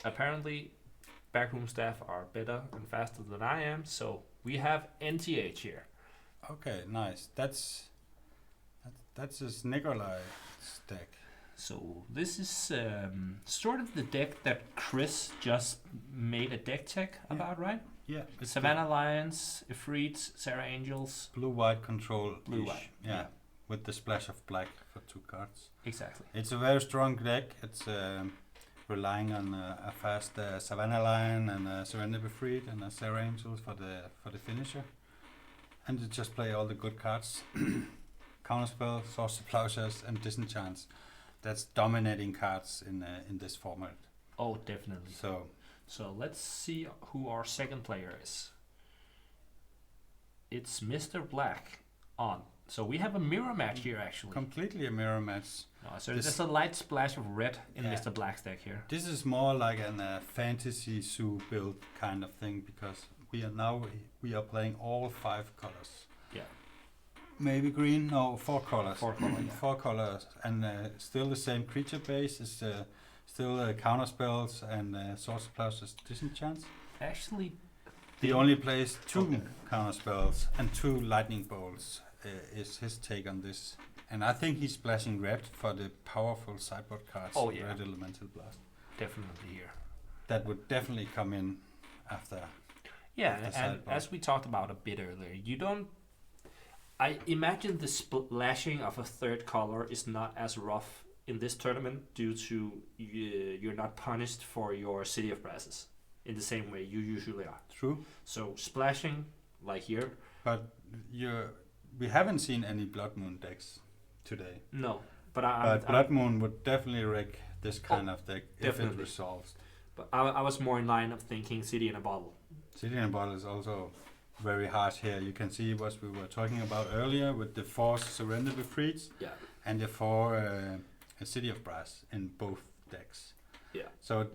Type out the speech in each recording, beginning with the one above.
apparently backroom staff are better and faster than I am, so we have NTH here. Okay, nice. That's his Nikolai's deck. So this is sort of the deck that Chris just made a deck check about, right? Yeah. It's Savannah Lions, Ifrits, Sarah Angels. blue-white control. Blue-white. Yeah. With the splash of black for 2 cards. Exactly. It's a very strong deck. It's relying on a fast Savannah Lion and a Serenity Ifrit and a Sarah Angels for the finisher. And you just play all the good cards. Counterspell, Sorcerer Plowshares, and Disenchants. That's dominating cards in this format. Oh, definitely. So let's see who our second player is. It's Mrblack on. So we have a mirror match here, actually. completely a mirror match. So there's a light splash of red in Mrblack's deck here. This is more like a fantasy zoo build kind of thing because we are playing all 5 colors. Yeah. Maybe green? No, 4 colors. 4 colors. Yeah. 4 colors, and still the same creature base. Is still counter spells and Sorcerer Plowshares Disenchants. Actually, He only plays 2 counter spells and 2 lightning bolts. Is his take on this? And I think he's splashing red for the powerful sideboard cards. Oh, yeah. Red Elemental Blast. definitely here. That would definitely come in after. Yeah, the and sideboard. as we talked about a bit earlier, I imagine the splashing of a third color is not as rough in this tournament due to you're not punished for your City of Brasses in the same way you usually are. True. So splashing, like here, But we haven't seen any Blood Moon decks today. no. But But Blood Moon would definitely wreck this kind of deck if it definitely. resolves. But I was more in line of thinking City in a Bottle. City in a Bottle is also very harsh here. You can see what we were talking about earlier with the 4 Surrender Befreeds Yeah. and the 4 a City of Brass in both decks. Yeah. So,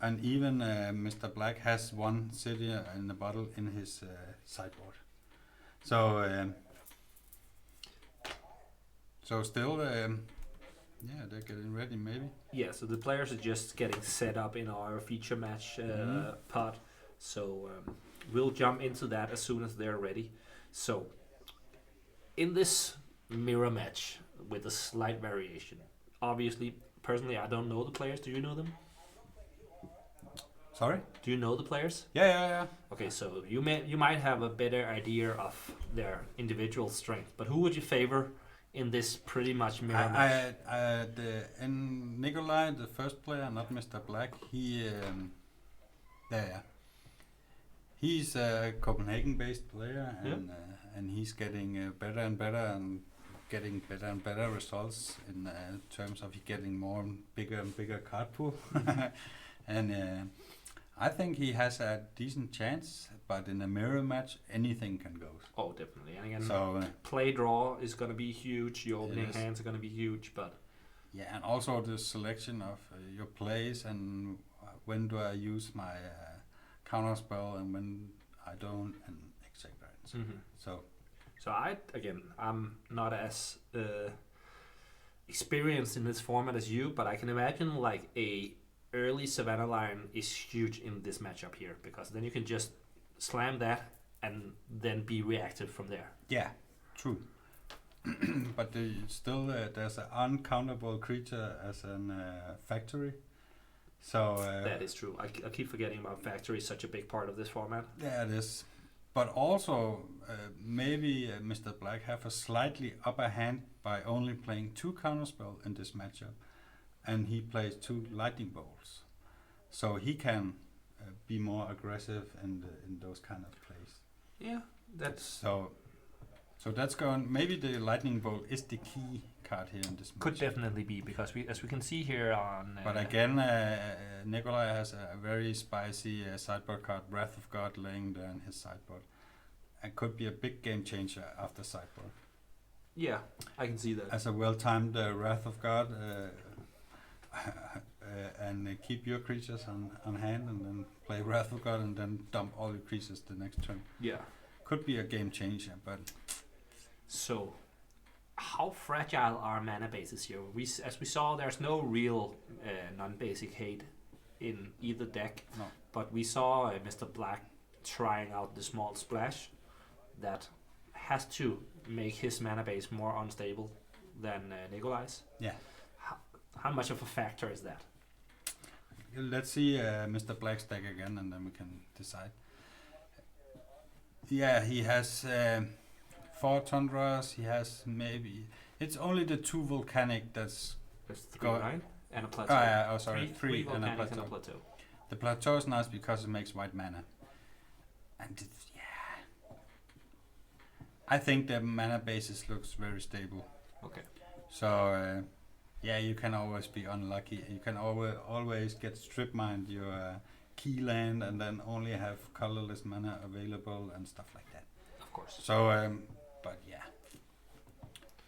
and even Mrblack has 1 City in a Bottle in his sideboard. So still, they're getting ready maybe. Yeah, so the players are just getting set up in our feature match part. So we'll jump into that as soon as they're ready. So in this mirror match with a slight variation, obviously, personally, I don't know the players. Do you know them? Sorry? Do you know the players? Yeah. Okay, so you might have a better idea of their individual strength, but who would you favor in this pretty much mirror match? And Nikolai, the first player, not Mrblack, he's a Copenhagen-based player, and he's getting better and better and getting better and better results in terms of he getting bigger and bigger card pool. And I think he has a decent chance, but in a mirror match, anything can go. Oh, definitely. And again, So play draw is going to be huge. Your opening is. hands are going to be huge, but yeah, and also the selection of your plays and when do I use my counter spell and when I don't, and etc. So I'm not as experienced in this format as you, but I can imagine like a early Savannah Lion is huge in this matchup here because then you can just slam that and then be reactive from there. yeah, true. But still, there's an uncountable creature as an factory. So That is true. I keep forgetting about factory is such a big part of this format. yeah, it is. But also, maybe Mrblack have a slightly upper hand by only playing 2 counterspell in this matchup, and he plays 2 lightning bolts, so he can be more aggressive in those kind of plays. Yeah, that's So that's going. Maybe the lightning bolt is the key card here in this match. could definitely be because as we can see here on. But again, Nikolai has a very spicy sideboard card, Wrath of God, laying there in his sideboard. It could be a big game changer after sideboard. Yeah, I can see that. As a well-timed Wrath of God, and keep your creatures on hand, and then play Wrath of God, and then dump all your creatures the next turn. Yeah. Could be a game changer, but So, how fragile are mana bases here? As we saw, there's no real non-basic hate in either deck. No. But we saw Mrblack trying out the small splash that has to make his mana base more unstable than Nikolai's. Yeah. How much of a factor is that? Let's see Mrblack's deck again, and then we can decide. Yeah, he has 4 Tundras. He has maybe... It's only the 2 Volcanic that's... There's 3, right? And a plateau. Oh, yeah, oh sorry, 3 3 and a volcanics plateau. and a plateau. The plateau is nice because it makes white mana. And it's, yeah... I think the mana basis looks very stable. Okay. So, yeah, you can always be unlucky. You can always get strip mined your key land and then only have colorless mana available and stuff like that. Of course. So, but yeah,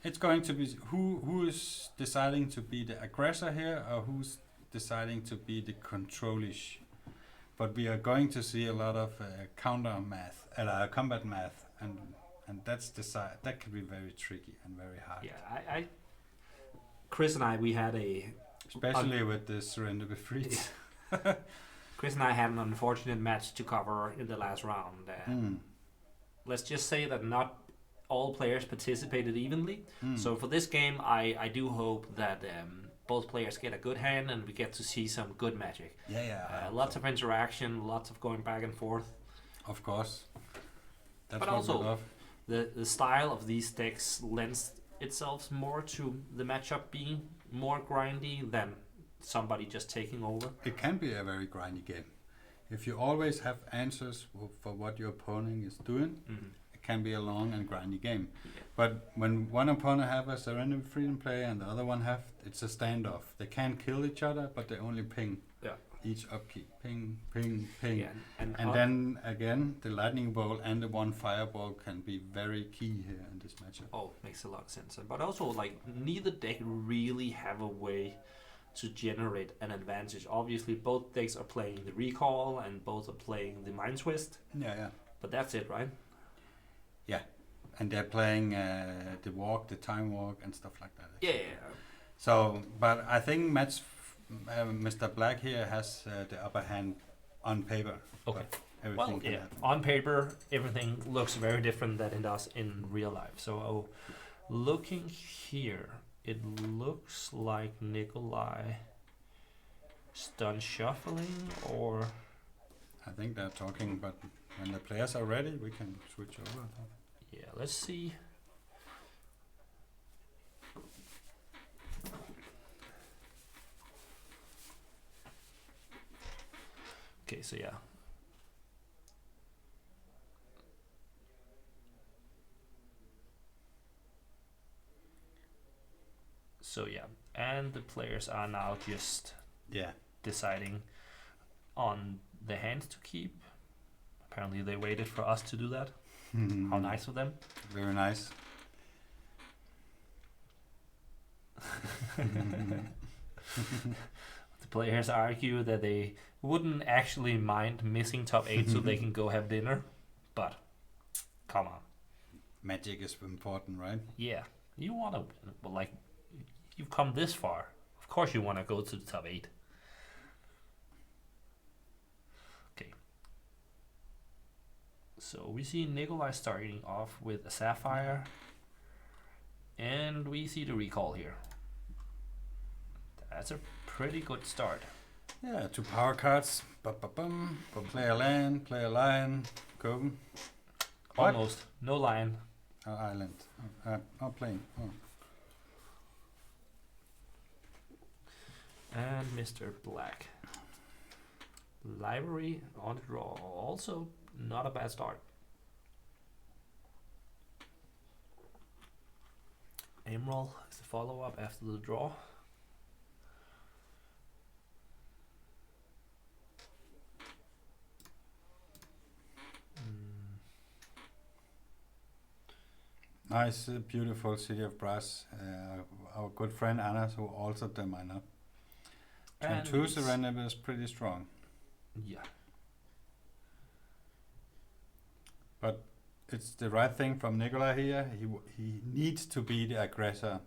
it's going to be who is deciding to be the aggressor here, or who's deciding to be the controlish. But we are going to see a lot of counter math, combat math, and that's that can be very tricky and very hard. Yeah, Chris and I, we had especially with the Surrender Be Freed. Chris and I had an unfortunate match to cover in the last round. Let's just say that not all players participated evenly. So for this game, I do hope that both players get a good hand and we get to see some good magic. Yeah. Lots of interaction, lots of going back and forth. Of course. That's but what also, we love. The style of these decks lends itself more to the matchup being more grindy than somebody just taking over. It can be a very grindy game. If you always have answers for what your opponent is doing, it can be a long and grindy game. Yeah. But when one opponent have a Surrender Be Freed play and the other one have, it's a standoff. They can't kill each other, but they only ping. Yeah. Each upkeep. Ping, ping, ping. Yeah, and then again, the lightning bolt and the one fireball can be very key here in this matchup. Oh, makes a lot of sense. But also, like, neither deck really have a way to generate an advantage. Obviously, both decks are playing the recall and both are playing the mind twist. Yeah. But that's it, right? Yeah, and they're playing the walk, the time walk, and stuff like that. Yeah. So, but I think Mrblack here has the upper hand on paper. Okay. Everything can happen. On paper, everything looks very different than it does in real life. So, looking here, it looks like Nikolai is done shuffling, or... I think they're talking, but when the players are ready, we can switch over. Yeah, let's see. Okay, so yeah. So yeah, and the players are now just deciding on the hand to keep. Apparently they waited for us to do that. How nice of them. Very nice. The players argue that they wouldn't actually mind missing top 8 so they can go have dinner. But, come on. Magic is important, right? Yeah. You want to, well, like, you've come this far. Of course you want to go to the top 8. Okay. So we see Nikolai starting off with a Sapphire. And we see the recall here. That's a pretty good start. Yeah, 2 power cards. Ba-ba-bum. Play a land, play a lion, go. Almost. No lion. Island. Plane. Oh. And Mr. Black. Library on the draw. Also not a bad start. Emerald is the follow-up after the draw. Nice, beautiful City of Brass. Our good friend Anna, who altered the minor. Turn 2 Surrender is pretty strong. Yeah. But it's the right thing from Nikolai here. He needs to be the aggressor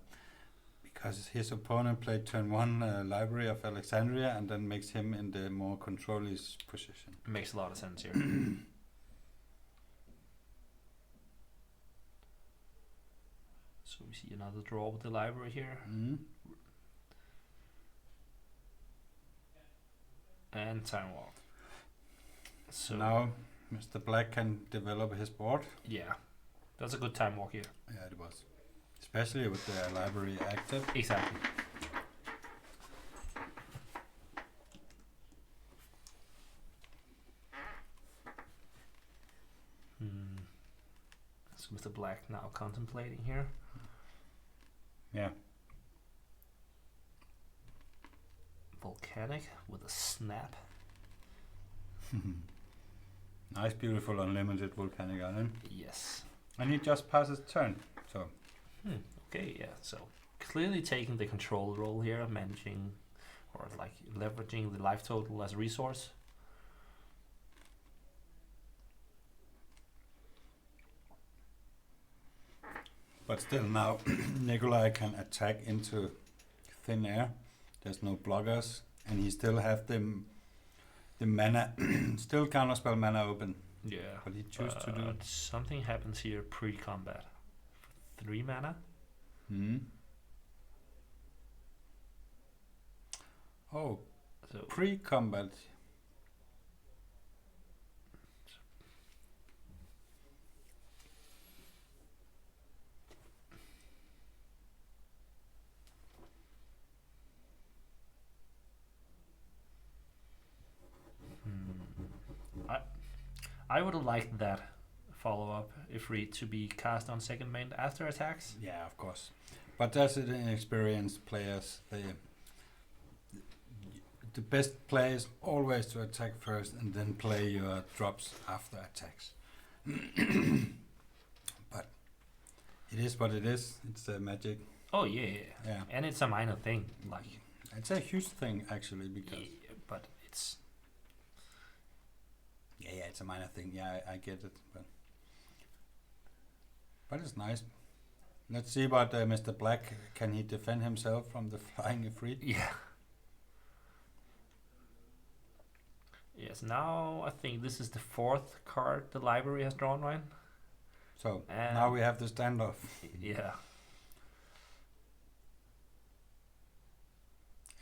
because his opponent played turn 1 Library of Alexandria and then makes him in the more controller's position. Makes a lot of sense here. So we see another draw with the library here. And time walk. So now Mr. Black can develop his board. Yeah, that's a good time walk here. Yeah, it was. Especially with the library active. Exactly. So Mr. Black now contemplating here. Yeah. Volcanic with a snap. Nice, beautiful, unlimited volcanic island. Yes. And he just passes turn. So. Okay, yeah. So clearly taking the control role here, managing or like leveraging the life total as a resource. But still now Nikolai can attack into thin air. There's no blockers, and he still have the mana, still counterspell mana open. Yeah. But he chooses to do something happens here pre-combat. 3 mana. Oh, so pre-combat. I would have liked that follow-up Ifrit to be cast on second main after attacks. Yeah, of course. But that's it, inexperienced players. The best play is always to attack first and then play your drops after attacks. But it is what it is. It's magic. Oh yeah. And it's a minor thing, like it's a huge thing actually, because but it's it's a minor thing. Yeah, I get it, but it's nice. Let's see what Mr. Black, can he defend himself from the flying Ifrit? Yeah. Yes, now I think this is the 4th card the library has drawn, right? So now we have the standoff. Yeah.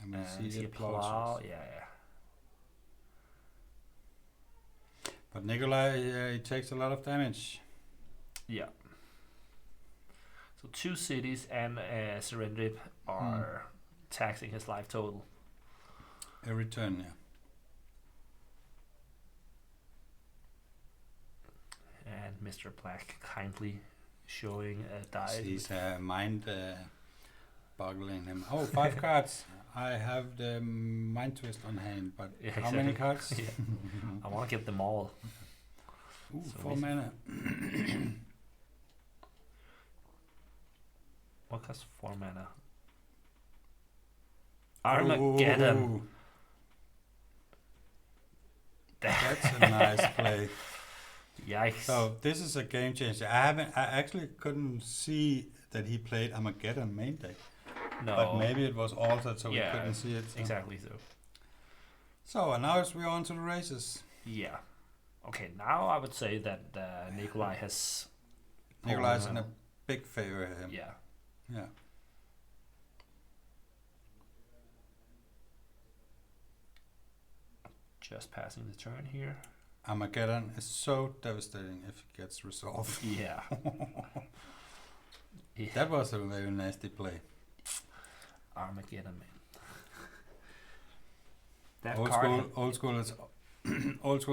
And we see the plow. Yeah. But Nikolai, he takes a lot of damage. Yeah. So 2 cities and Serendip are taxing his life total. Every turn, yeah. And Mr. Black kindly showing a dive. He's mind boggling him. Oh, 5 cards. I have the Mind Twist on hand, but how many cards? Yeah. I want to get them all. Ooh, So 4 mana. What costs 4 mana? Armageddon. Ooh. That's a nice play. Yikes. So this is a game changer. I actually couldn't see that he played Armageddon main deck. No. But maybe it was altered so we couldn't see it. So. Exactly so. So and now we're on to the races. Yeah. Okay, now I would say that Nikolai has... Nikolai's in a big favor here. Yeah. Yeah. Just passing the turn here. Armageddon is so devastating if it gets resolved. Yeah. That was a very nasty play. Armageddon, man. Old school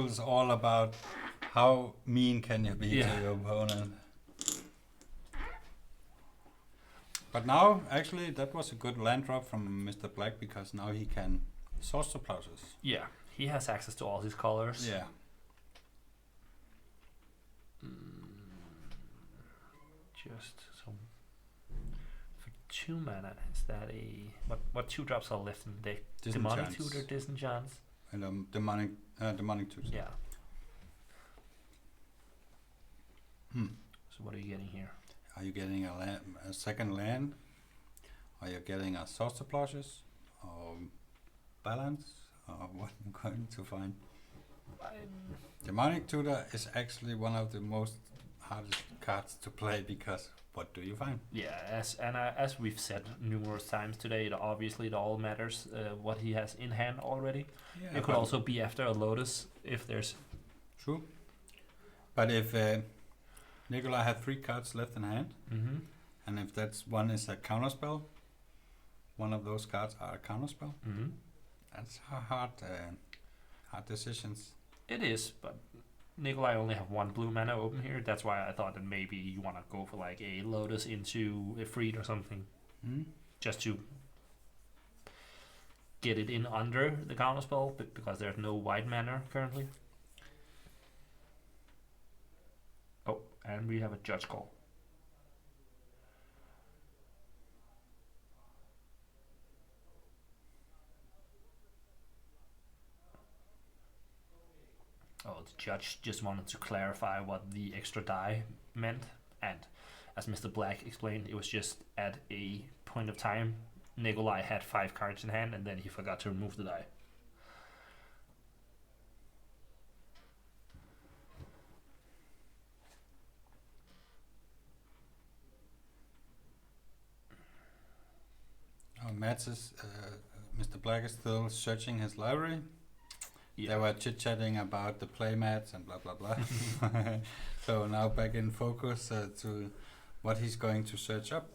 is all about how mean can you be to your opponent. But now, actually, that was a good land drop from Mr. Black, because now he can source surpluses. Yeah, he has access to all his colors. Yeah. Just so for 2 mana, is that a what 2 drops are left in the deck? Demonic Tutor, Disenchant, and demonic Tutor. Yeah. So what are you getting here? Are you getting a second land? Are you getting a source plushes or balance, or what are you going to find? Demonic Tutor is actually one of the most hardest cards to play because what do you find? Yeah, as we've said numerous times today, it all matters what he has in hand already. Yeah, It could also be after a Lotus if there's... True. But if Nikolai had 3 cards left in hand, and if that's one is a counterspell, one of those cards are a counterspell, that's a hard decisions. It is, but Nikolai only have 1 blue mana open here. That's why I thought that maybe you want to go for like a Lotus into a Freed or something. Just to get it in under the counterspell, because there's no white mana currently. Oh, and we have a Judge Call. Oh, the judge just wanted to clarify what the extra die meant, and as Mr. Black explained, it was just at a point of time Nikolai had 5 cards in hand and then he forgot to remove the die. Oh, Mr. Black is still searching his library. Yeah. They were chit-chatting about the playmats and blah blah blah. So now back in focus to what he's going to search up.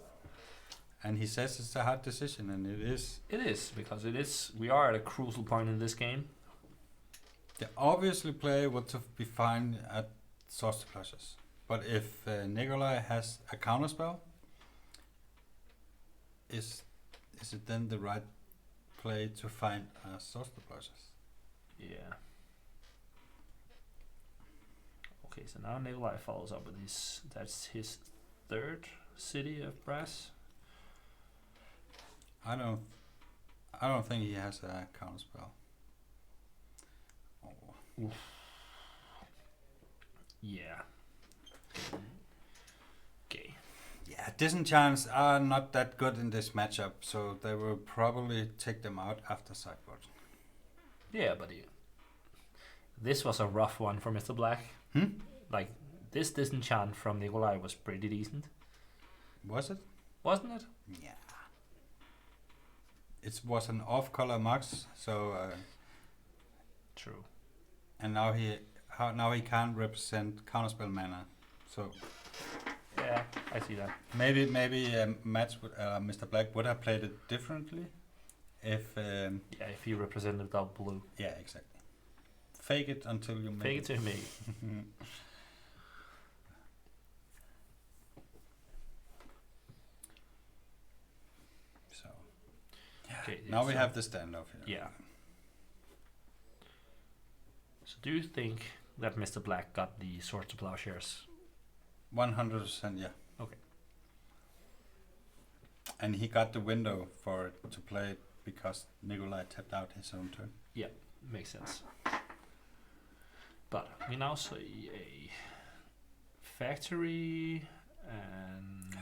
And he says it's a hard decision, and it is. It is, because we are at a crucial point in this game. The obviously play would be fine at source plushes. But if Nikolai has a counterspell, is it then the right play to find source plushes? Yeah. Okay, so now Nikolai follows up with that's his 3rd city of brass. I don't think he has a counterspell. Oh. Oof. Yeah. Okay. Yeah, disenchants are not that good in this matchup, so they will probably take them out after sideboard. Yeah, but this was a rough one for Mr. Black. Like, this disenchant from Nikolai was pretty decent. Was it? Wasn't it? Yeah. It was an off-color max, so... True. And now he can't represent counterspell mana, so... Yeah, I see that. Maybe Mr. Black would have played it differently if... if he represented double blue. Yeah, exactly. Fake it until you make Fake it to me. So, yeah. Okay, now we have the standoff here. Yeah. So do you think that Mr. Black got the Swords to Plowshares? 100%, yeah. Okay. And he got the window for it to play it because Nikolai tapped out his own turn. Yeah, makes sense. But we now see a factory and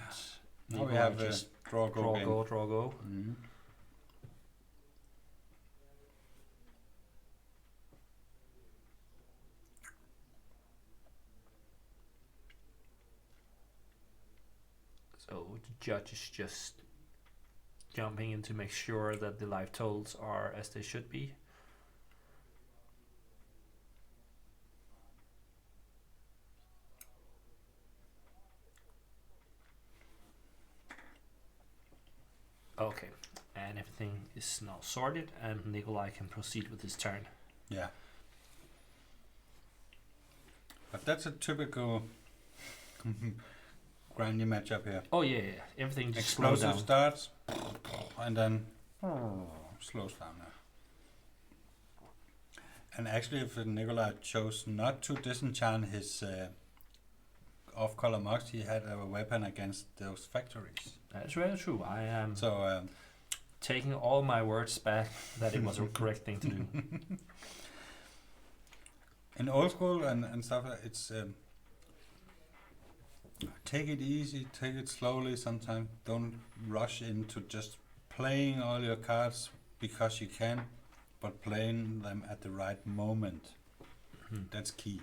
now we have just draw go. Mm-hmm. So the judge is just jumping in to make sure that the life totals are as they should be. Okay, and everything is now sorted, and Nikolai can proceed with his turn. Yeah. But that's a typical grindy matchup here. Oh yeah. Everything just slows Explosive down. starts, and then slows down now. And actually, if Nikolai chose not to disenchant his off-color marks, he had a weapon against those factories. That's very true. I am So taking all my words back that it was a correct thing to do. in old school and stuff, it's take it easy, take it slowly. Sometimes don't rush into just playing all your cards because you can, but playing them at the right moment. That's key.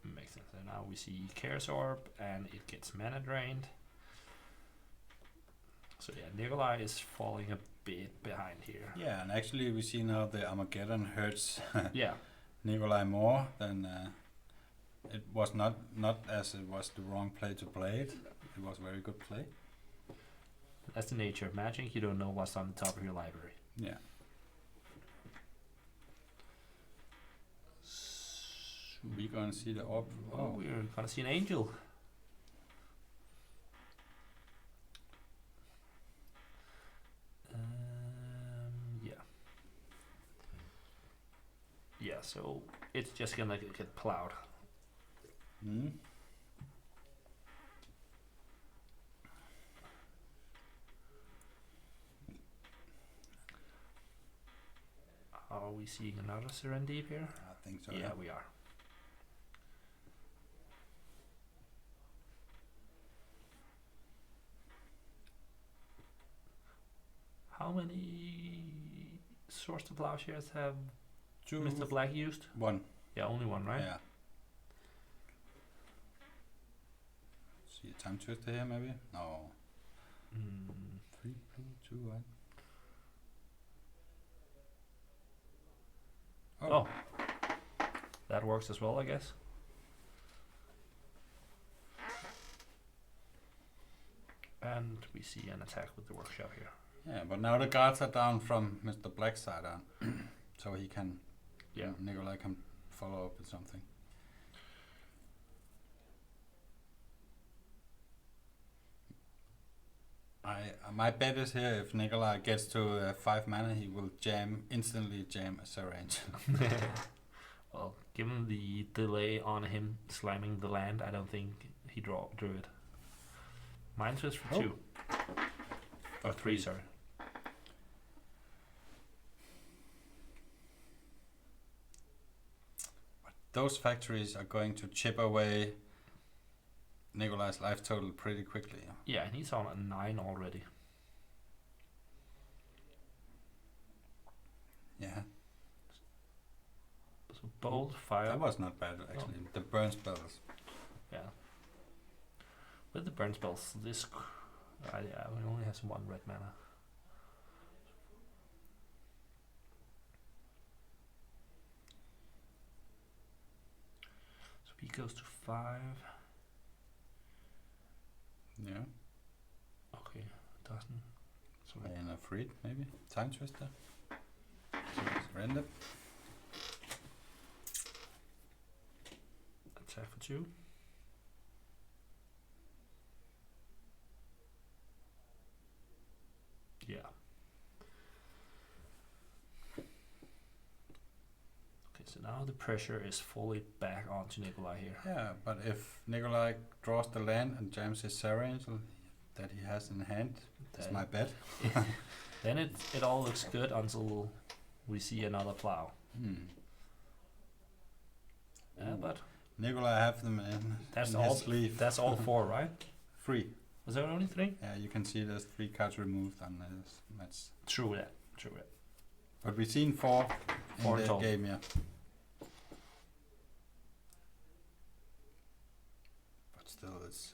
Makes sense. And now we see Chaos Orb, and it gets mana drained. So yeah, Nikolai is falling a bit behind here. Yeah, and actually we see now the Armageddon hurts Yeah. Nikolai more than it was not as it was the wrong play to play it. It was very good play. That's the nature of Magic. You don't know what's on the top of your library. Yeah. We gonna see the orb. Oh, we're gonna see an angel. Yeah. Yeah, so it's just gonna get plowed. Mm. Are we seeing another Serendip here? I think so. Yeah, we are. How many Swords to Plowshares have Mrblack used? One. Yeah, only one, right? Yeah. See a time twister here, maybe? No. 3, 2, 1. Oh. That works as well, I guess. And we see an attack with the workshop here. Yeah, but now the guards are down from Mrblack's side on, so he can. Yeah. Nikolai can follow up with something. My bet is here if Nikolai gets to 5 mana, he will instantly jam a Seer Angel. Well, given the delay on him slamming the land, I don't think he drew it. Mind Twist for 2. Or 3, sorry. But those factories are going to chip away Nikolai's life total pretty quickly. Yeah, and he's on a 9 already. Yeah. So bold, fire. That was not bad actually. The burn spells. Yeah. With the burn spells, this we only has 1 red mana. So he goes to 5. Yeah. Okay, doesn't. So And a freed maybe. Time twister. Surrender. attack for 2. Yeah. Okay, so now the pressure is fully back onto Nikolai here. Yeah, but if Nikolai draws the land and jams his Seer Angel that he has in hand, that's my bet. Then it all looks good until we see another plow. But Nikolai have them in that's in all. his sleeve. That's all 4, right? 3. Was there only 3? Yeah, you can see there's 3 cards removed on this match. True that. True that. But we've seen 4 4 in the total. game, yeah. But still, it's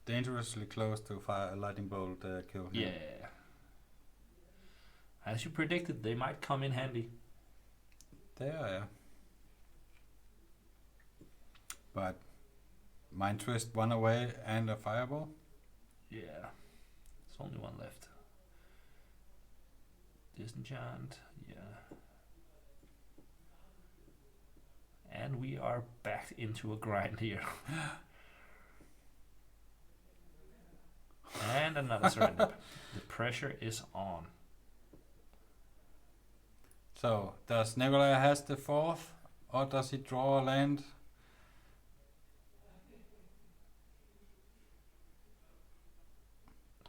dangerously close to fire a lightning bolt kill. Yeah. As you predicted, they might come in handy. They are, yeah. But Mind Twist 1 away and a fireball. Yeah. There's only 1 left. Disenchant, yeah. And we are back into a grind here. And another surrender. The pressure is on. So, does Nikolai has the 4th, or does he draw a land?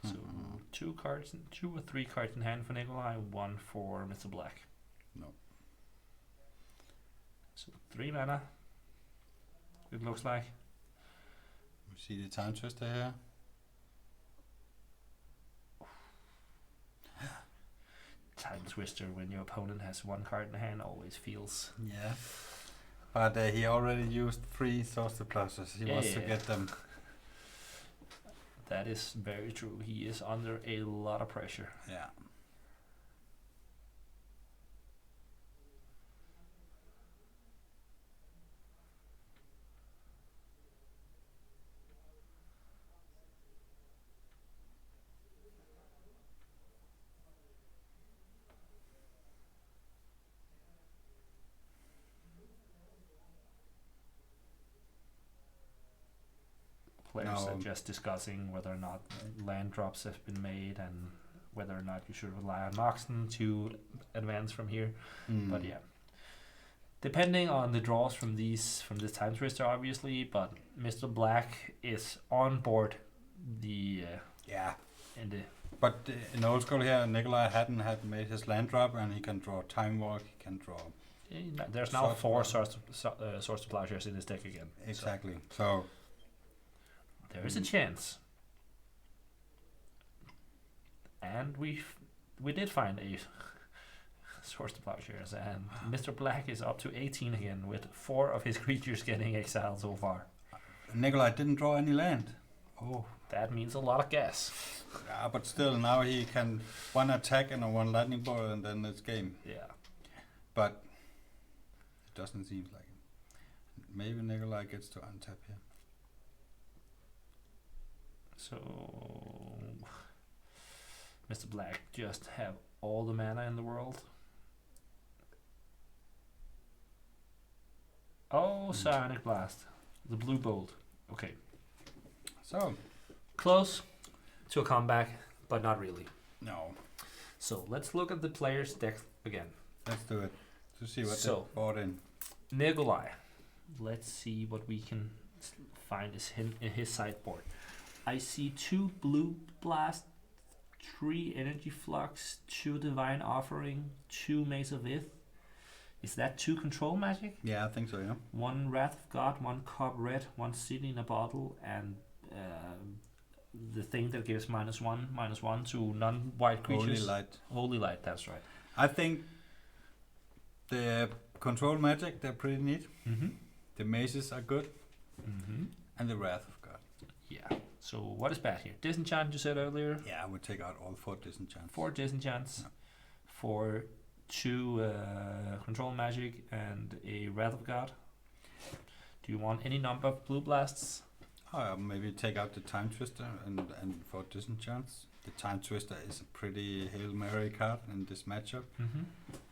So 2 or 3 cards in hand for Nikolai, 1 for Mrblack. No. So 3 mana. It looks like. We See the time twister here. Time twister when your opponent has one card in hand always feels. Yeah. But he already used 3 Sorcerer Pluses. He wants to get them. That is very true. He is under a lot of pressure. Yeah. Players are just discussing whether or not land drops have been made and whether or not you should rely on Moxen to advance from here. But yeah, depending on the draws from this time twister, obviously. But Mr. is on board the But in old school here, Nikolai hadn't had made his land drop, and he can draw Time Walk. He can draw. There's now 4 Source to Plowshares in his deck again. Exactly. So there is a chance. And we did find a Source to Plowshares, and Mr. Black is up to 18 again, with 4 of his creatures getting exiled so far. Nikolai didn't draw any land. Oh, that means a lot of gas. Yeah, but still, now he can 1 attack and a 1 lightning bolt, and then it's game. Yeah. But it doesn't seem like it. Maybe Nikolai gets to untap here. So Mr. Black just have all the mana in the world. Oh, Psionic Blast. The blue bolt. Okay. So close to a comeback, but not really. No. So let's look at the player's deck again. Let's do it to see what they bought in. Nikolai. Let's see what we can find in his sideboard. I see 2 blue blast, 3 energy flux, 2 divine offering, 2 mace of Ith. Is that 2 control magic? Yeah, I think so, yeah. 1 Wrath of God, 1 Cop Red, 1 City in a Bottle, and the thing that gives -1/-1 to non-white creatures. Holy Light, that's right. I think the control magic, they're pretty neat. The maces are good. And the Wrath of God. Yeah. So what is bad here? Disenchant, you said earlier? Yeah, I would take out all 4 disenchants. 4 disenchants. For 2 control magic and a Wrath of God. Do you want any number of blue blasts? Maybe take out the Time Twister and 4 disenchants. The Time Twister is a pretty Hail Mary card in this matchup,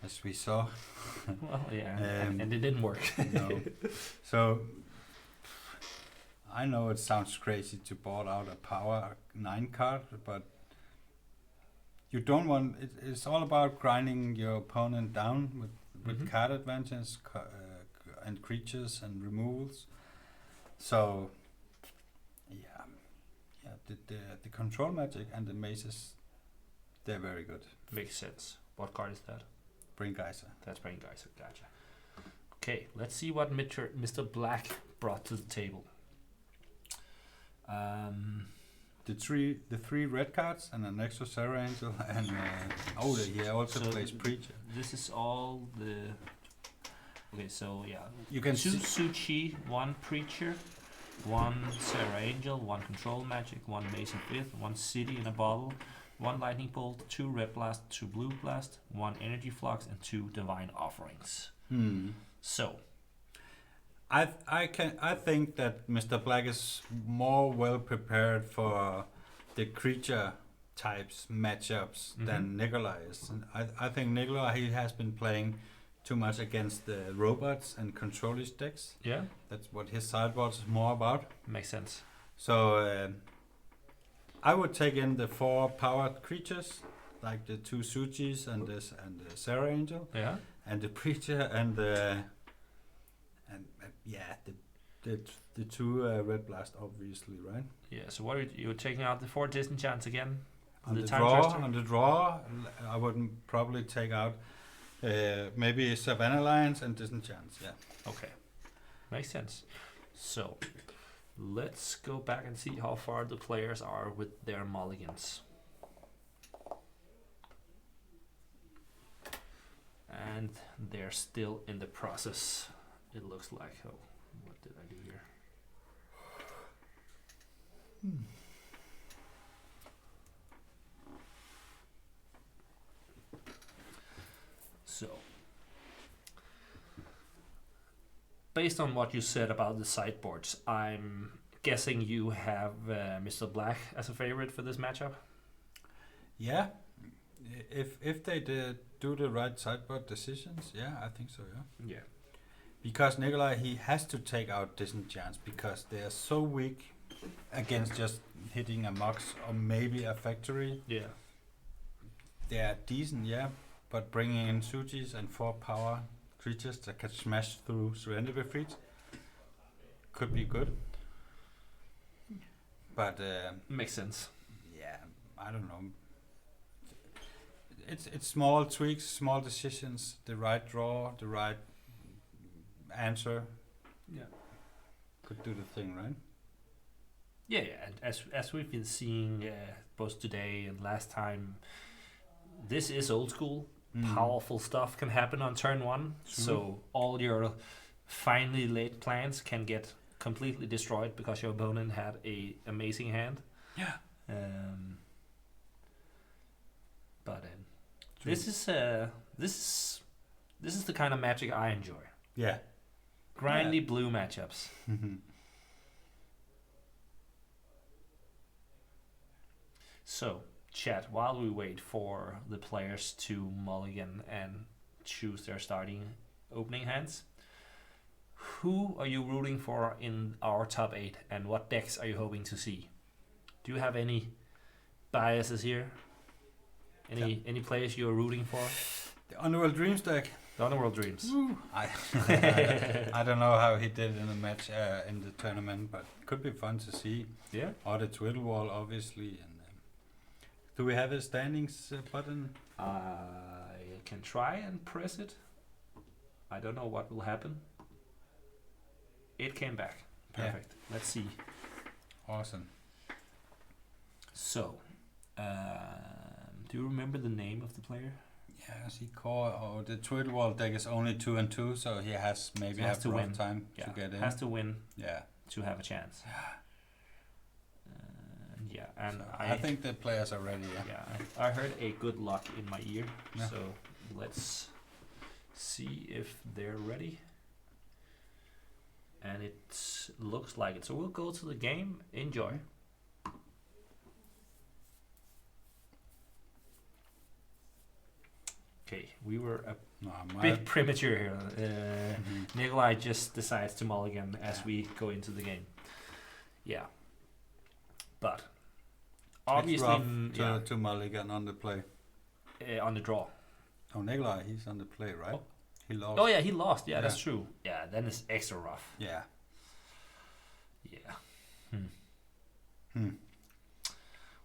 as we saw. Well, yeah, and it didn't work. No. So I know it sounds crazy to board out a power 9 card, but you don't want. It's all about grinding your opponent down with card advantage and creatures and removals. So the control magic and the maces, they're very good. Makes sense. What card is that? Brain Geyser. That's Brain Geyser. Gotcha. Okay, let's see what Mr. Black brought to the table. The 3 red cards and an extra Sarah Angel and he also plays Preacher. This is all the. Okay, so yeah, you can 2 Suchi, 1 Preacher, 1 Sarah Angel, 1 Control Magic, 1 Mace of Ith, 1 City in a Bottle, 1 Lightning Bolt, 2 Red Blast, 2 Blue Blast, 1 Energy Flux, and 2 Divine Offerings. So I think that Mr. Black is more well prepared for the creature types matchups than Nikolai is. And I think Nikolai, he has been playing too much against the robots and controllers decks. Yeah, that's what his sideboard is more about. Makes sense. So I would take in the 4 powered creatures, like the 2 Suchis and the Sarah Angel. Yeah, and the Preacher and the. The 2 red blast, obviously, right? Yeah. So what are you taking out the 4 disenchants again? On the draw, I would probably take out maybe Savannah Lions and disenchants. Yeah. Okay, makes sense. So let's go back and see how far the players are with their mulligans. And they're still in the process, it looks like. Oh, what did I do here? So, based on what you said about the sideboards, I'm guessing you have Mr. Black as a favorite for this matchup? Yeah, if they do the right sideboard decisions, yeah, I think so, yeah. Yeah. Because Nikolai, he has to take out Disenchants because they are so weak against just hitting a Mox or maybe a Factory. Yeah. They are decent, yeah, but bringing in Sujis and 4 power creatures that can smash through Surrender Befried could be good. But Makes sense. yeah, I don't know. It's small tweaks, small decisions, the right draw, the right answer Yeah. could do the thing, right? Yeah, yeah. And as we've been seeing both today and last time, this is old school. Powerful stuff can happen on turn 1. True. So all your finely laid plans can get completely destroyed because your opponent had a amazing hand. Yeah. But this is the kind of magic I enjoy. Yeah. Grindy blue matchups. So, chat, while we wait for the players to mulligan and choose their starting opening hands, who are you rooting for in our top 8 and what decks are you hoping to see? Do you have any biases here? Any players you're rooting for? The Underworld Dreams deck. The Underworld Dreams. I don't know how he did in the match in the tournament, but could be fun to see. Yeah. Or the Twiddle Wall, obviously. And do we have a standings button? I can try and press it. I don't know what will happen. It came back. Perfect. Yeah. Let's see. Awesome. So, do you remember the name of the player? Yes, he called. Oh, the Twiddle Wall deck is only 2 and 2, so he has maybe have to win time to get in. Has to win. Yeah. To have a chance. Yeah, and so I think the players are ready. Yeah, I heard a good luck in my ear, yeah. So let's see if they're ready. And it looks like it. So we'll go to the game. Enjoy. Okay, we were a bit premature here. Nikolai just decides to mulligan as we go into the game. Yeah. But obviously to mulligan on the play. On the draw. Oh, Nikolai, he's on the play, right? Oh. He lost. Oh yeah, he lost. Yeah, that's true. Yeah, then it's extra rough. Yeah. Yeah.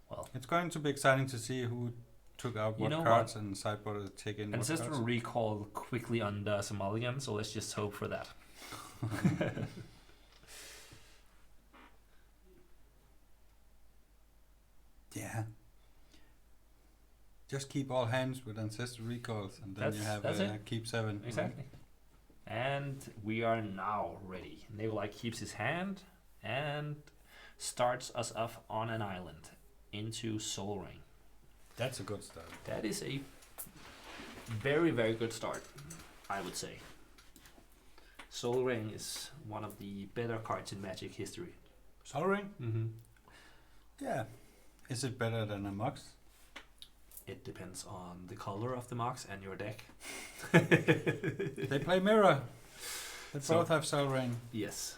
Well, it's going to be exciting to see who took out what cards and sideboard to take in. Ancestral Recall quickly undoes a mulligan, so let's just hope for that. Yeah. Just keep all hands with Ancestral Recalls, and then you have keep 7. Exactly. And we are now ready. Nikolai keeps his hand and starts us off on an island into Sol Ring. That's a good start. That is a very, very good start, I would say. Sol Ring is one of the better cards in Magic history. Sol Ring? Mm-hmm. Yeah. Is it better than a Mox? It depends on the color of the Mox and your deck. They play mirror. They both have Sol Ring. Yes.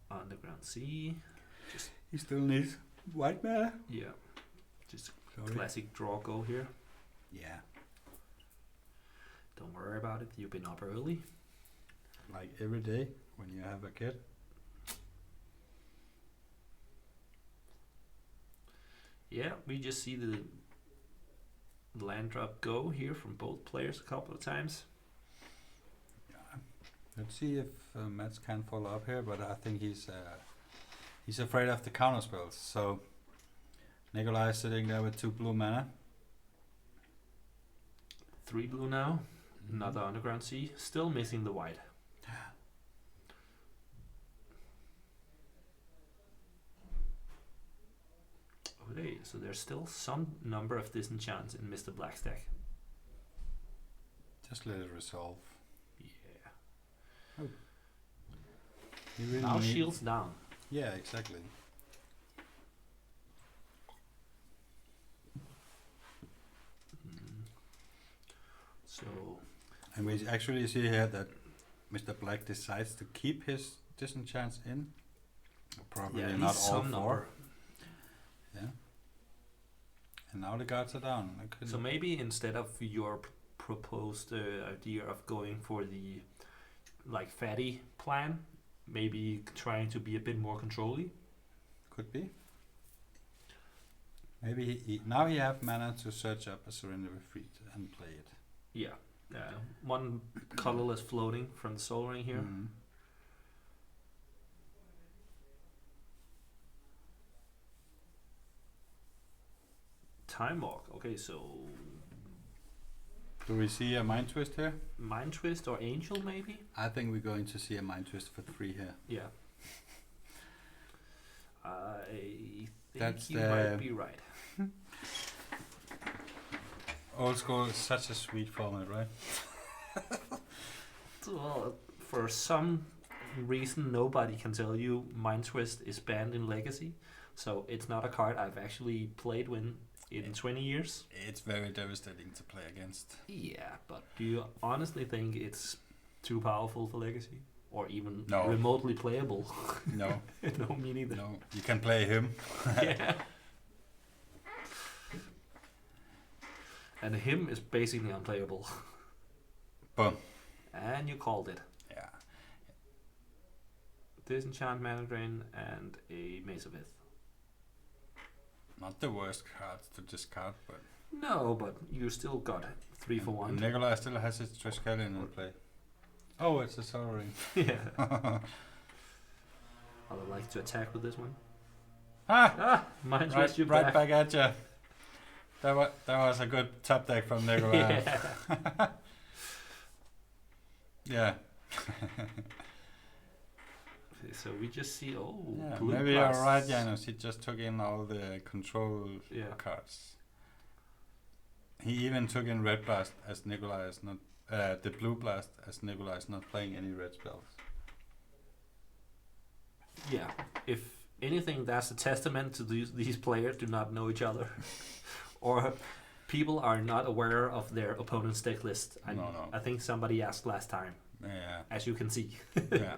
Underground Sea. He still needs white mana. Yeah. Just a classic draw go here. Yeah. Don't worry about it. You've been up early. Like every day when you have a kid. Yeah, we just see the land drop go here from both players a couple of times. Let's see if Mats can follow up here, but I think he's afraid of the counter spells. So Nikolai is sitting there with 2 blue mana. 3 blue now. Another Underground Sea. Still missing the white. Okay, so there's still some number of disenchants in Mr. Black's deck. Just let it resolve. Yeah. Oh. You really Now need- shields down. Yeah, exactly. So And we actually see here that Mr. Black decides to keep his disenchants in. Probably yeah, not least all some 4. number. Yeah. And now the guards are down. I couldn't- So maybe instead of your proposed idea of going for the like fatty plan, maybe trying to be a bit more controlly. Could be. Maybe now he have mana to search up a Surrender Retreat and play it. Yeah. One colorless floating from the Soul Ring here. Mhm. Time Walk. Okay, so Do we see a Mind Twist here? Mind Twist or Angel maybe? I think we're going to see a Mind Twist for 3 here. Yeah. I think That's you the- might be right. Old School is such a sweet format, right? Well, for some reason nobody can tell you Mind Twist is banned in Legacy, so it's not a card I've actually played in 20 years. It's very devastating to play against. Yeah, but do you honestly think it's too powerful for Legacy? Or even No. remotely playable? No, No, me neither. no, you can play him. Yeah. And him is basically unplayable. Boom. And you called it. Yeah. Disenchant, Mana Drain, and a Mace of Ith. Not the worst cards to discard, but No, but you still got 3 for 1. Nikolai still has his Triskelion in play. Oh, it's a Soul Ring. Yeah. I would like to attack with this one. Ah! Mind Right, Twist you right back. back at you. That was a good top deck from Nikolai. Yeah. Yeah. So we just see, Yeah, blue maybe you're plus. right, Janus. He just took in all the control Yeah. cards. He even took in Red Blast as Nikolai is not the Blue Blast as Nikolai is not playing any red spells. Yeah. If anything, that's a testament to these players do not know each other. Or people are not aware of their opponent's deck list. No. I think somebody asked last time, Yeah. as you can see. Yeah.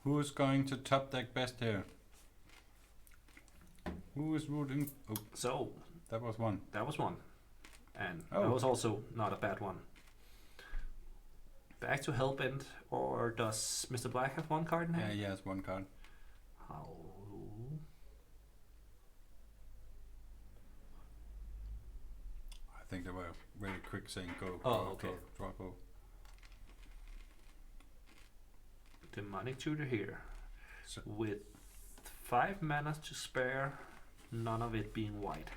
Who is going to top deck best here? Who is rooting? Oh, So that was one. that was one. And Oh. that was also not a bad one. Back to Hellbent, or does Mr. Black have one card in Yeah, hand? he has one card. How? I think they were very quick saying go. Oh, go, okay. Go, draw, go. Demonic Tutor here. So- With 5 mana to spare, none of it being white.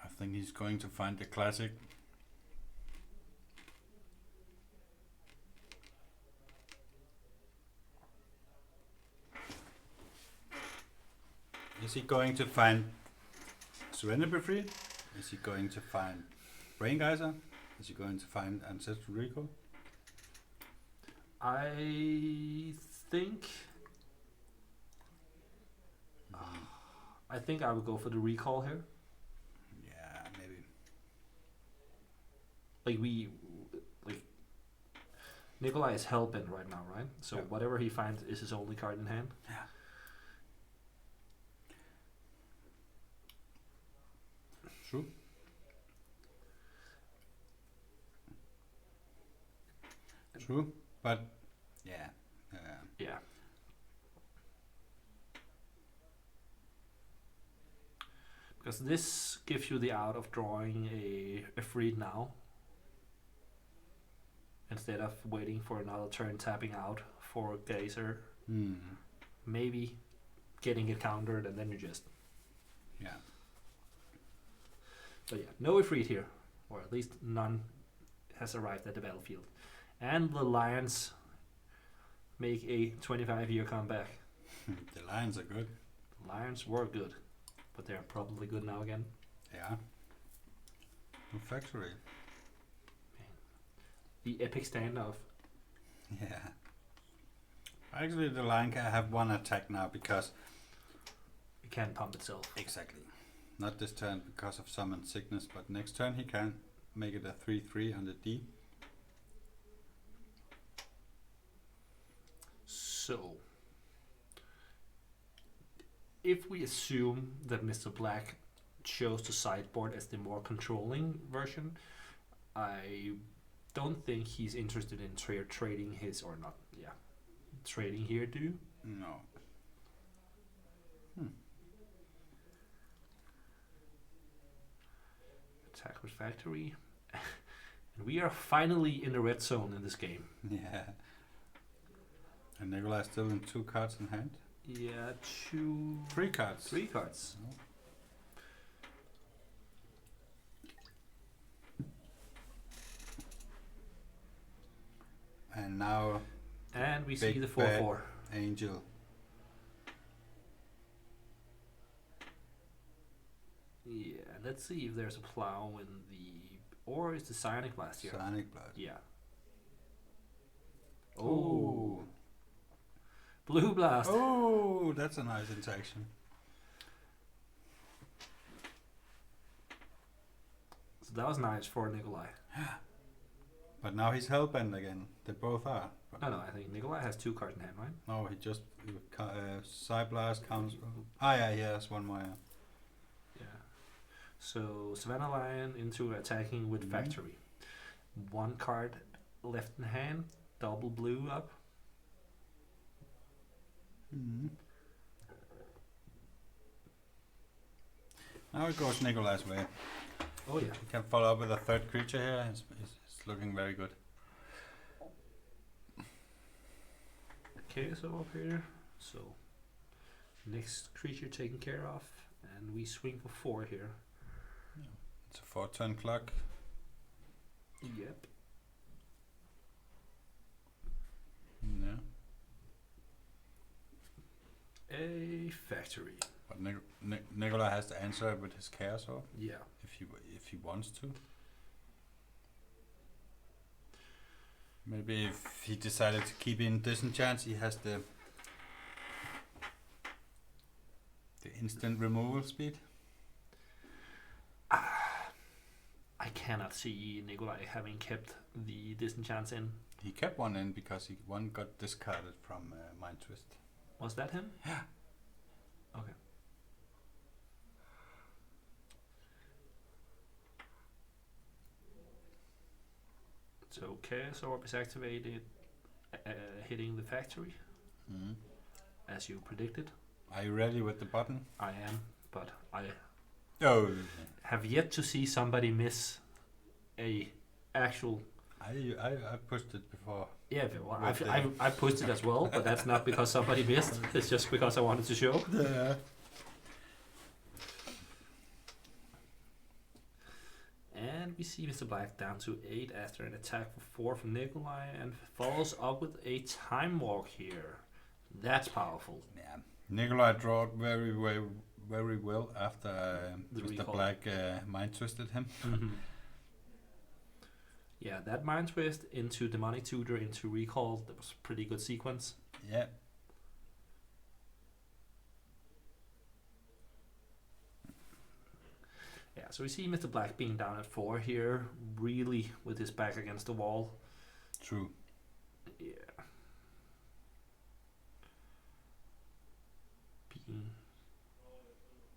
I think he's going to find the classic. Is he going to find Surrender Befree? Is he going to find Brain Geyser? Is he going to find Ancestral Recall? I think I would go for the recall here. Yeah, maybe. Like Nikolai is hellbent right now, right? So Yeah. whatever he finds is his only card in hand. Yeah. True. True, but yeah. Yeah. Because this gives you the out of drawing a freed now. Instead of waiting for another turn tapping out for a Gazer. Maybe getting it countered and then you just... Yeah. So yeah, no Ifrit here. Or at least none has arrived at the battlefield. And the Lions make a 25-year comeback. The Lions are good. The Lions were good. But they're probably good now again. Yeah. No factory. The epic standoff. Yeah. Actually, the Lion can have one attack now because... It can pump itself. Exactly. Not this turn because of summon sickness, but next turn he can make it a 3/3 on the D. So, if we assume that Mr. chose to sideboard as the more controlling version, I don't think he's interested in trading his, or not, yeah, trading here, do you? No. Attack with Factory. And we are finally in the red zone in this game. Yeah. And Nikolai is still in 2 cards in hand? Yeah, 3 cards. 3 cards. Oh. And now... And we see the 4/4. Angel. Yeah, let's see if there's a plow in the... Or is the Psionic Blast here? Psionic Blast. Yeah. Oh. Blue Blast. Oh, that's a nice interaction. So that was nice for Nikolai. But now he's hellbent again. They both are. No, I think Nikolai has 2 cards in hand, right? No, he just... Side Blast counts... yeah, he has one more. Yeah. So Savannah Lion into attacking with Factory. 1 card left in hand, double blue up. Now it goes Nikolai's way. Oh yeah. He can follow up with a 3rd creature here. It's looking very good. Okay, so up here. So next creature taken care of, and we swing for 4 here. It's a 4-turn clock. Yep. Yeah. A Factory. But Nikolai has to answer it with his Chaos Orb. Yeah. If he wants to. Maybe if he decided to keep in Disenchant, he has the instant removal speed. I cannot see Nikolai having kept the Disenchants in. He kept one in because one got discarded from Mind Twist. Was that him? Yeah. Okay. So Chaos Orb is activated, hitting the Factory, as you predicted. Are you ready with the button? I am, but I have yet to see somebody miss a actual... I pushed it before. Yeah, well, I pushed it as well, but that's not because somebody missed. It's just because I wanted to show. Yeah. And we see Mr. Black down to 8 after an attack for 4 from Nikolai, and follows up with a Time Walk here. That's powerful. Yeah. Nikolai drawed very well after Mr. Black mind twisted him. Yeah, that Mind Twist into Demonic Tutor into Recall, that was a pretty good sequence. Yeah. Yeah, so we see Mr. Black being down at 4 here, really with his back against the wall. True. Yeah. Being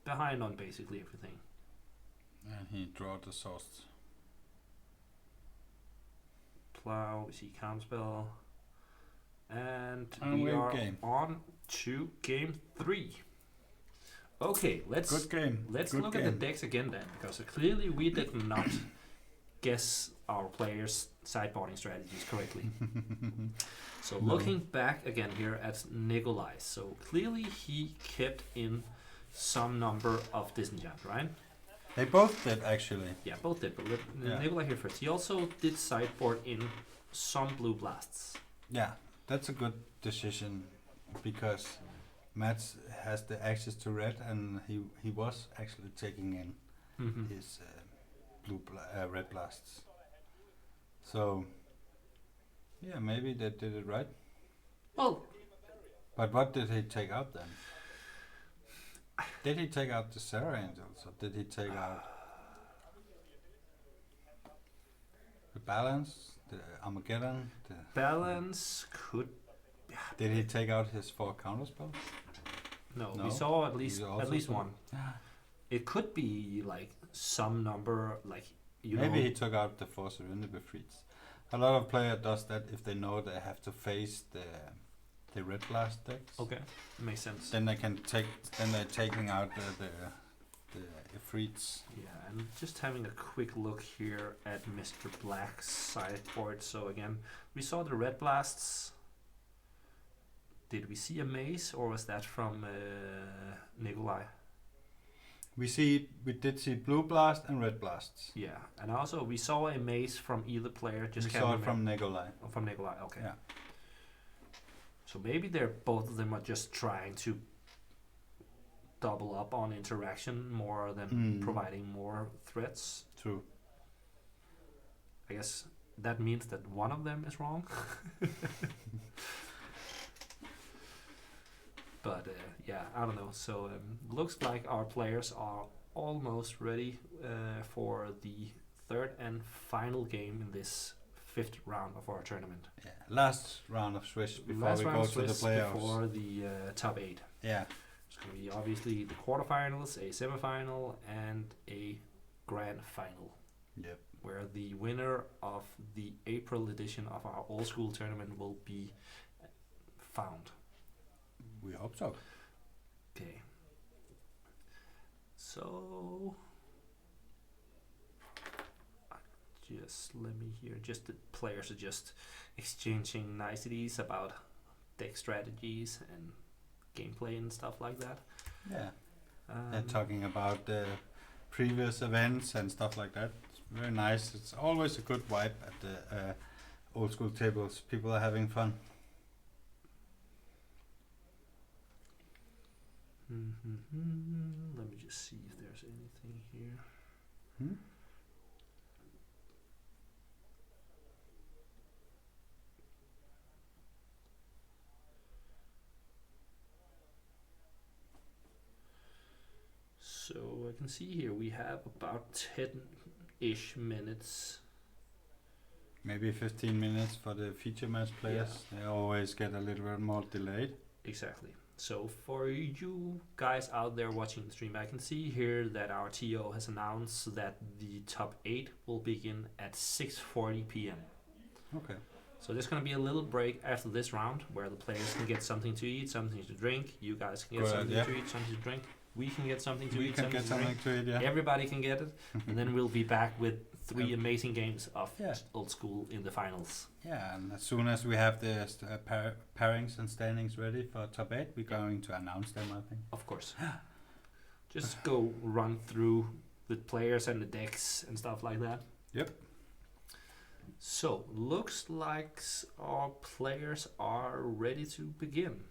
behind on basically everything. And he drew the source. Plow, we see Counterspell. And we we are game. on to game 3. Okay, Good game. let's Good look at the decks again then, because clearly we did not guess our players' sideboarding strategies correctly. So No. looking back again here at Nikolai, so clearly he kept in some number of disenchant, right? They both did actually. Yeah, both did, but Yeah. Nikolai here first. He also did sideboard in some blue blasts. Yeah, that's a good decision because Mats has the access to red, and he was actually taking in his red blasts. So yeah, maybe they did it right. Well, But what did he take out then? Did he take out the Seer Angels, or did he take out the Balance, the Armageddon? balance could. Did he take out his 4 counterspells? No, No? we saw at He least also one. It could be like some number, like Maybe he took out the 4 Surrender Befrieds. A lot of players does that if they know they have to face the red blast decks. Okay, makes sense. Then they can take. Then they're taking out the Ifrits. Yeah, and just having a quick look here at Mr. Black's sideboard. So again, we saw the red blasts. Did we see a maze, or was that from Nikolai? We did see blue blast and red blasts. Yeah, and also we saw a maze from either player. Just We can't saw it remember. from Nikolai. Oh, from Nikolai. Okay. Yeah. So maybe both of them are just trying to double up on interaction more than providing more threats. True. I guess that means that one of them is wrong. But yeah, I don't know. So looks like our players are almost ready for the third and final game in this 5th round of our tournament. Yeah. Last round of Swiss before Last we round go of to the Swiss playoffs. before the top 8. Yeah. It's going to be obviously the quarterfinals, a semifinal, and a grand final. Yep. Where the winner of the April edition of our Old School tournament will be found. We hope so. Okay. So just let me hear. Just the players are just exchanging niceties about deck strategies and gameplay and stuff like that. Yeah. They're talking about the previous events and stuff like that. It's very nice. It's always a good vibe at the old school tables. People are having fun. Let me just see if there's anything here. So I can see here we have about 10-ish minutes. Maybe 15 minutes for the feature match players. They always get a little bit more delayed. Exactly. So for you guys out there watching the stream, I can see here that our TO has announced that the top 8 will begin at 6:40 p.m. Okay. So there's going to be a little break after this round where the players can get something to eat, something to drink. You guys can get Good something idea. to eat, something to drink. We can get something to We eat, can something get to drink. something to it, yeah. Everybody can get it. And then we'll be back with 3 amazing games of Yeah. Old School in the finals. Yeah, and as soon as we have the pairings and standings ready for top 8, we're going to announce them, I think. Of course. Just go run through the players and the decks and stuff like that. Yep. So, looks like our players are ready to begin.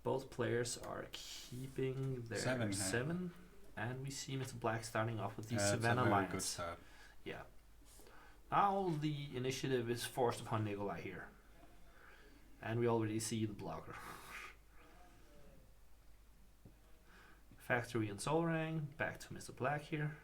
Both players are keeping their 7, and we see Mr. Black starting off with the Savannah That's a very Lions. good start. Yeah. Now the initiative is forced upon Nikolai here. And we already see the blocker. Factory and Solrang, back to Mr. Black here.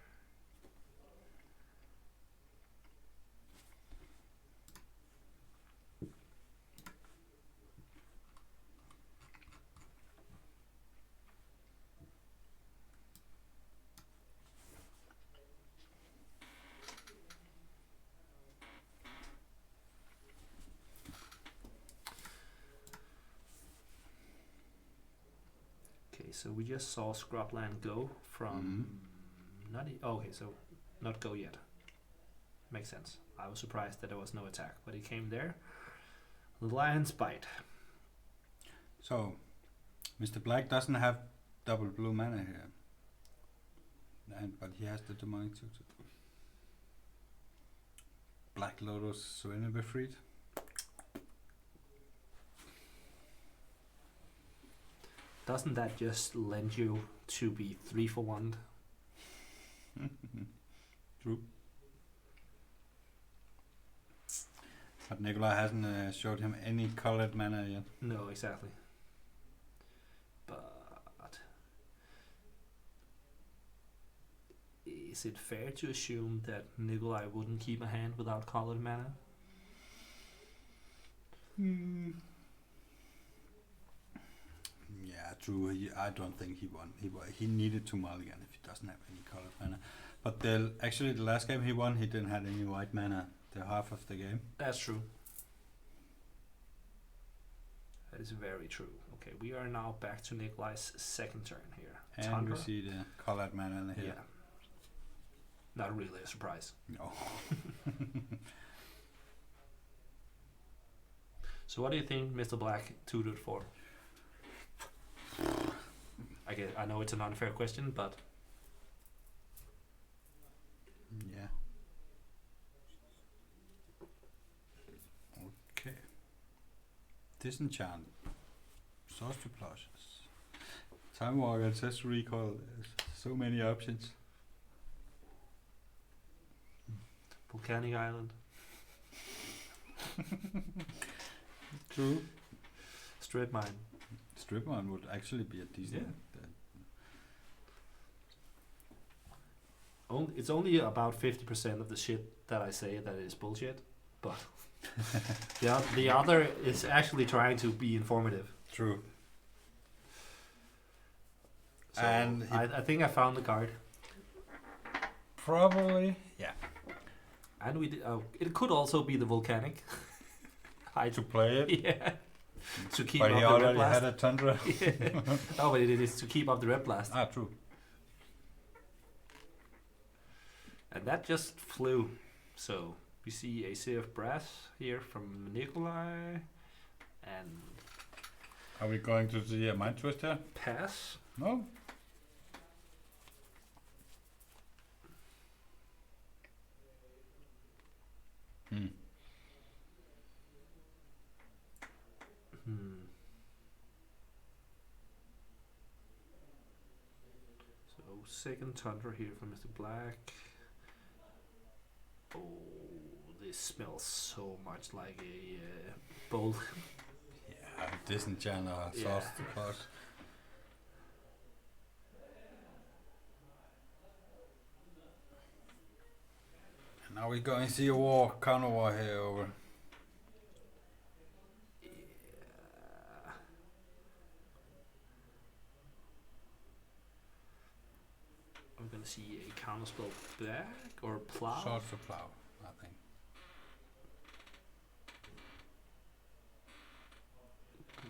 so we just saw Scrubland go from okay, so not go yet. Makes sense. I was surprised that there was no attack, but he came there. Lion's Bite. So, Mr. Black doesn't have double blue mana here, but he has the demonic 2/2. Black Lotus, Surrender Befried. Doesn't that just lend you to be 3 for 1? True. But Nikolai hasn't showed him any colored mana yet. No, exactly. But is it fair to assume that Nikolai wouldn't keep a hand without colored mana? Yeah, true. I don't think he won. He needed to mulligan if he doesn't have any colored mana. But actually the last game he won, he didn't have any white mana the half of the game. That's true. That is very true. Okay, we are now back to Nikolai's second turn here. And Tundra. we see the colored mana in here. Yeah. Not really a surprise. No. So what do you think Mr. Black tutored for? I know it's an unfair question, but Yeah. Okay. Disenchant. Source to plushes. Time Walker, Test Recall. There's so many options. Volcanic Island, True. Strip Mine. Strip Mine would actually be a decent. It's only about 50% of the shit that I say that is bullshit, but the other is actually trying to be informative. True. So And I think I found the card, probably. Yeah. and it could also be the volcanic. To play it. Yeah. To keep But up he the red already blast. had a Tundra. No, but it is to keep up the red blast. True. And that just flew. So we see a Sea of Brass here from Nikolai. And Are we going to see a Mind Twist here? pass. No. So second Tundra here from Mr. Black. Oh, this smells so much like a bowl. Yeah, Disenchant or Yeah. Source to Plus. And now we're going to see a war, counter war here over. I'm gonna see a counterspell back or plow. Sword to Plow, I think.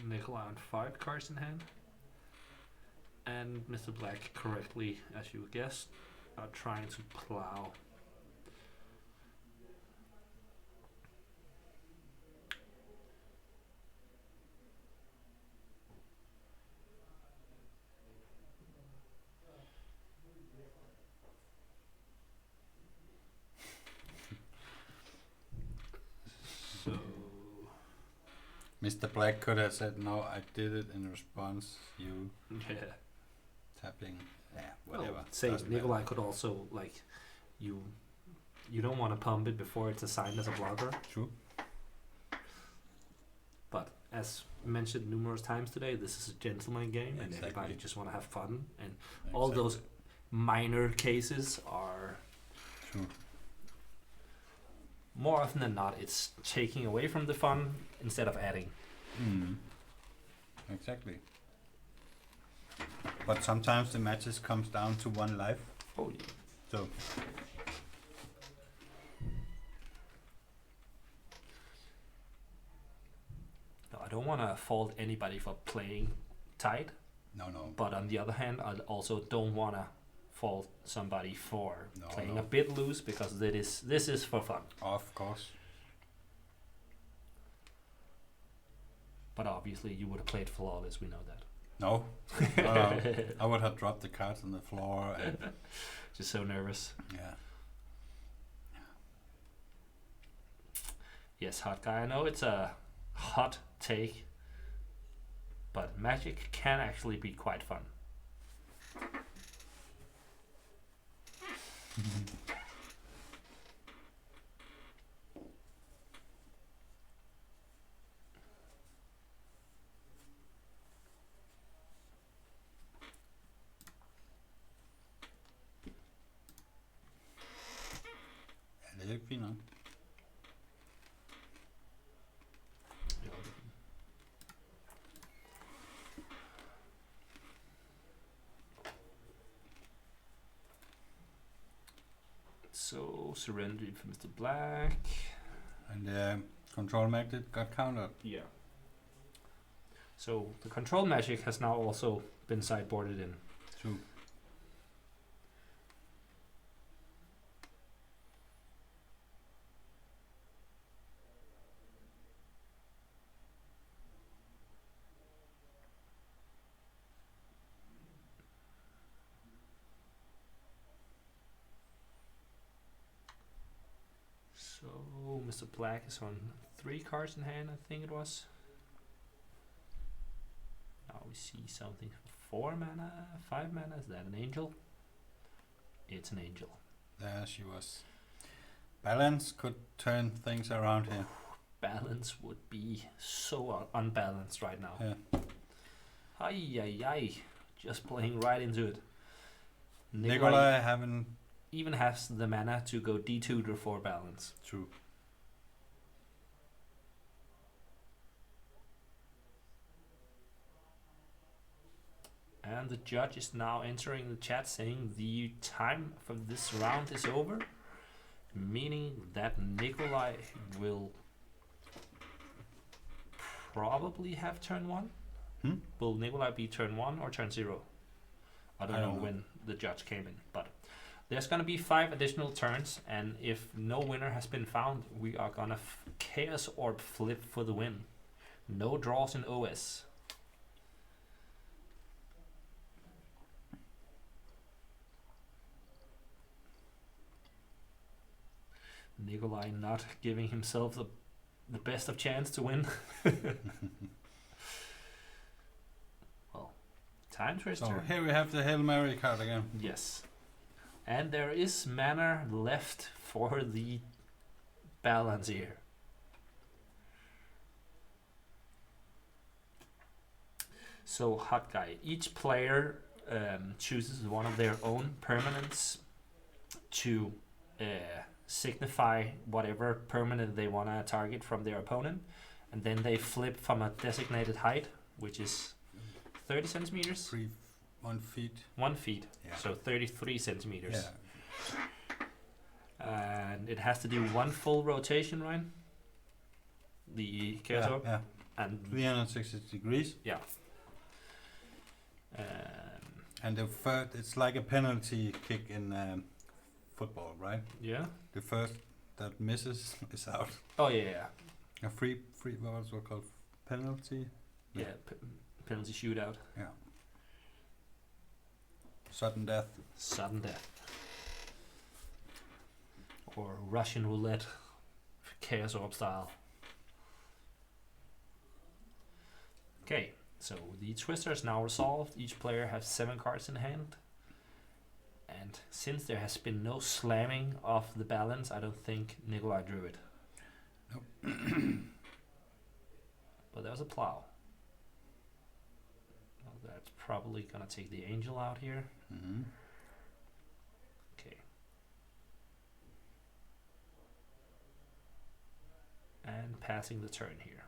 Nikolai on 5 cards in hand. And Mr. Black correctly, as you guessed, are trying to plow. So Mr. Black could have said, no, I did it in response, you yeah. tapping, whatever. Well, say Doesn't Nikolai matter. could also like you don't want to pump it before it's assigned as a blocker. True. But as mentioned numerous times today, this is a gentleman game and Exactly. everybody just want to have fun, and all those Exactly. minor cases are True. more often than not it's taking away from the fun instead of adding. Exactly. But sometimes the matches comes down to 1 life. Oh yeah. So No, I don't want to fault anybody for playing tight, No. But on the other hand, I also don't want to fault somebody for playing No. a bit loose, because this is for fun. Of course. But obviously you would have played flawless, we know that. No. I would have dropped the cards on the floor. And Just so nervous. yeah. Yes, hot guy, I know it's a hot take, but Magic can actually be quite fun. Ja, det er ikke fint nok. So, Serenity for Mr. Black. And control magnet got countered. Yeah. So, the control magic has now also been sideboarded in. True. So, Mr. Black is on 3 cards in hand, I think it was. Now we see something for 4 mana, 5 mana. Is that an angel? It's an angel. There she was. Balance could turn things around here. Balance would be so unbalanced right now. Yeah. Ay. Just playing right into it. Nikolai haven't. Even has the mana to go D2 for balance. True. And the judge is now entering the chat saying the time for this round is over, meaning that Nikolai will probably have turn 1. Will Nikolai be turn 1 or turn 0? I don't know when the judge came in, but there's going to be 5 additional turns, and if no winner has been found, we are going to Chaos Orb flip for the win. No draws in OS. Nikolai not giving himself the best of chance to win. Well, time twister. So here we have the Hail Mary card again. Yes. And there is mana left for the balance here. So, hot guy. Each player chooses one of their own permanents to signify whatever permanent they want to target from their opponent. And then they flip from a designated height, which is 30 centimeters. 1 feet. 1 feet, Yeah. so 33 centimeters. Yeah. And it has to do 1 full rotation, right? The Chaos Orb? Yeah. And 360 degrees. yeah. And the third, it's like a penalty kick in football, right? Yeah. The first that misses is out. Oh yeah. A free, what was it called? Penalty? Yeah. Penalty shootout. Yeah. Sudden death. Sudden death. Or Russian roulette, Chaos Orb style. Okay, so the twister is now resolved. Each player has 7 cards in hand. And since there has been no slamming of the balance, I don't think Nikolai drew it. Nope. But there was a plow. Well, that's probably gonna take the angel out here. Mm-hmm. Okay. And passing the turn here.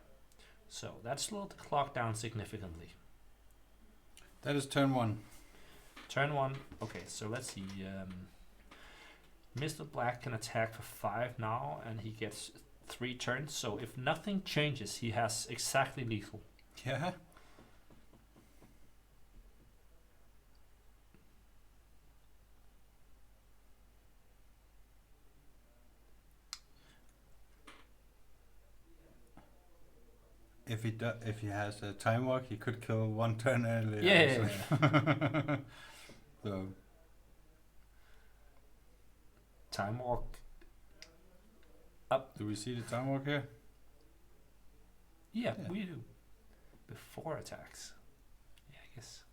So that slowed the clock down significantly. That is turn 1. Turn 1. Okay, so let's see. Mr. Black can attack for 5 now, and he gets 3 turns. So if nothing changes, he has exactly lethal. Yeah. if he has a time walk, he could kill one turn earlier. Yeah. So Time walk up. do we see the time walk here? Yeah, Yeah. we do. Before attacks. Yeah, I guess.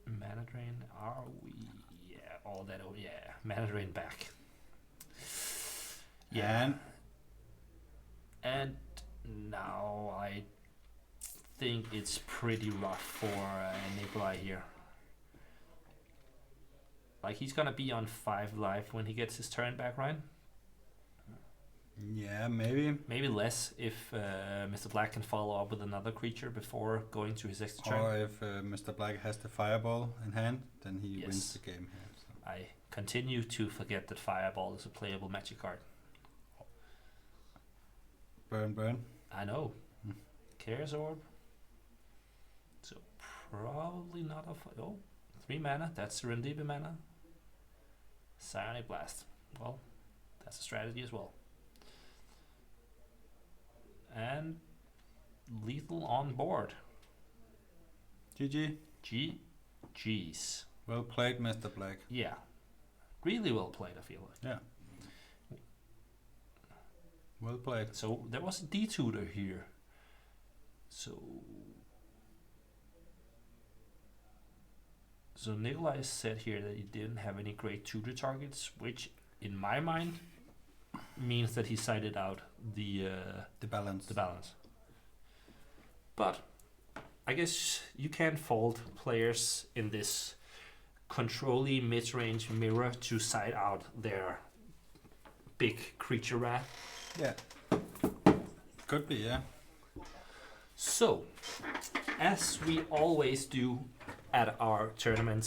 Mana drain, are we? Yeah, all that. Oh, yeah, mana drain back. Yeah. And now I think it's pretty rough for Nikolai here. Like, he's gonna be on 5 life when he gets his turn back, right? Yeah, maybe. Maybe less if Mr. Black can follow up with another creature before going to his extra turn. Or if Mr. Black has the fireball in hand, then he Yes. wins the game here. So. I continue to forget that Fireball is a playable magic card. Burn, burn. I know. Hmm. Chaos Orb. So probably not a... Oh, 3 mana. That's Serendipity mana. Psionic Blast. Well, that's a strategy as well. And lethal on board. GG. GG's. Well played, Mr. Black. Yeah. Really well played, I feel like. Yeah. Well played. So there was a D-tutor here. So Nikolai said here that he didn't have any great tutor targets, which in my mind means that he cited out the balance. But I guess you can't fault players in this control-y mid-range mirror to side out their big creature wrath. Yeah. Could be, yeah. So, as we always do at our tournaments